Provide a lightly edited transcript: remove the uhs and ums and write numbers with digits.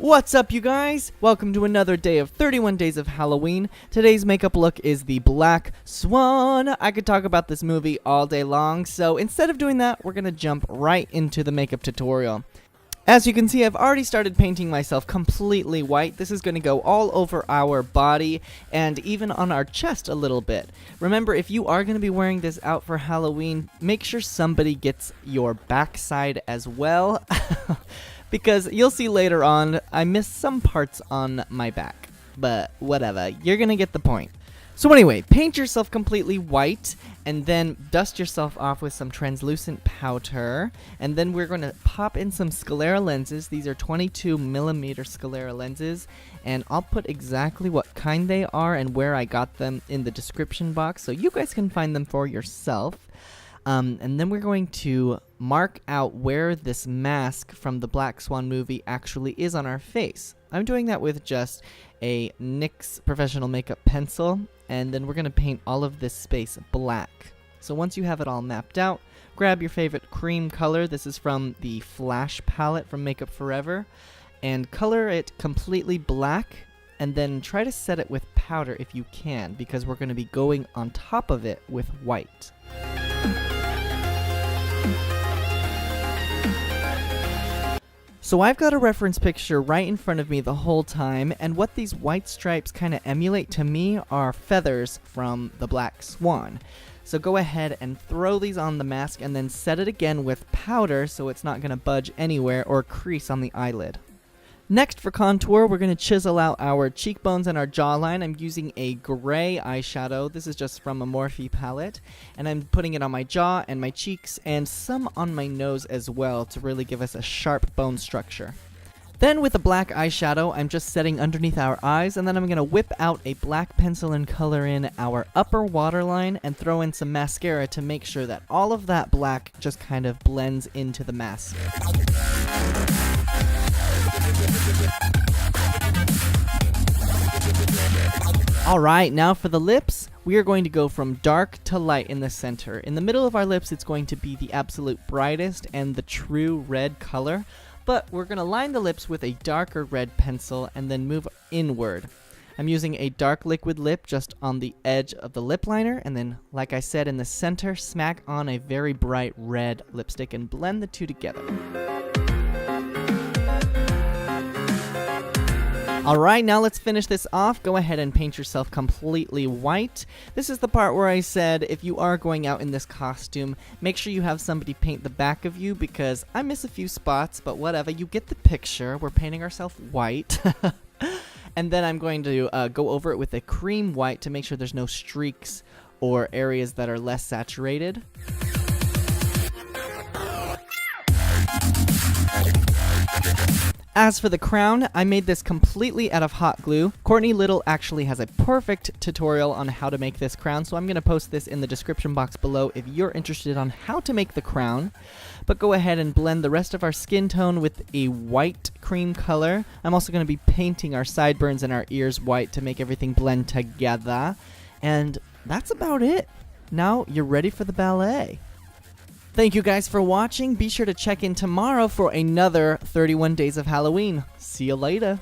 What's up, you guys? Welcome to another day of 31 Days of Halloween. Today's makeup look is the Black Swan. I could talk about this movie all day long, so instead of doing that, we're gonna jump right into the makeup tutorial. As you can see, I've already started painting myself completely white. This is going to go all over our body and even on our chest a little bit. Remember, if you are going to be wearing this out for Halloween, make sure somebody gets your backside as well. Because you'll see later on, I missed some parts on my back. But whatever, you're going to get the point. So anyway, paint yourself completely white, and then dust yourself off with some translucent powder, and then we're going to pop in some sclera lenses. These are 22mm sclera lenses, and I'll put exactly what kind they are and where I got them in the description box, so you guys can find them for yourself. And then we're going to mark out where this mask from the Black Swan movie actually is on our face. I'm doing that with just a NYX professional makeup pencil, and then we're going to paint all of this space black. So once you have it all mapped out, grab your favorite cream color. This is from the Flash palette from Makeup Forever, and color it completely black, and then try to set it with powder if you can, because we're going to be going on top of it with white. So I've got a reference picture right in front of me the whole time, and what these white stripes kind of emulate to me are feathers from the Black Swan. So go ahead and throw these on the mask and then set it again with powder so it's not going to budge anywhere or crease on the eyelid. Next, for contour, we're going to chisel out our cheekbones and our jawline. I'm using a gray eyeshadow. This is just from a Morphe palette. And I'm putting it on my jaw and my cheeks and some on my nose as well to really give us a sharp bone structure. Then with a black eyeshadow, I'm just setting underneath our eyes, and then I'm going to whip out a black pencil and color in our upper waterline and throw in some mascara to make sure that all of that black just kind of blends into the mask. Alright, now for the lips, we are going to go from dark to light in the center. In the middle of our lips, it's going to be the absolute brightest and the true red color, but we're going to line the lips with a darker red pencil and then move inward. I'm using a dark liquid lip just on the edge of the lip liner, and then, like I said, in the center, smack on a very bright red lipstick and blend the two together. Alright, now let's finish this off. Go ahead and paint yourself completely white. This is the part where I said if you are going out in this costume, make sure you have somebody paint the back of you, because I miss a few spots, but whatever, you get the picture. We're painting ourselves white. And then I'm going to go over it with a cream white to make sure there's no streaks or areas that are less saturated. As for the crown, I made this completely out of hot glue. Courtney Little actually has a perfect tutorial on how to make this crown, so I'm going to post this in the description box below if you're interested on how to make the crown. But go ahead and blend the rest of our skin tone with a white cream color. I'm also going to be painting our sideburns and our ears white to make everything blend together. And that's about it. Now you're ready for the ballet. Thank you guys for watching. Be sure to check in tomorrow for another 31 Days of Halloween. See you later.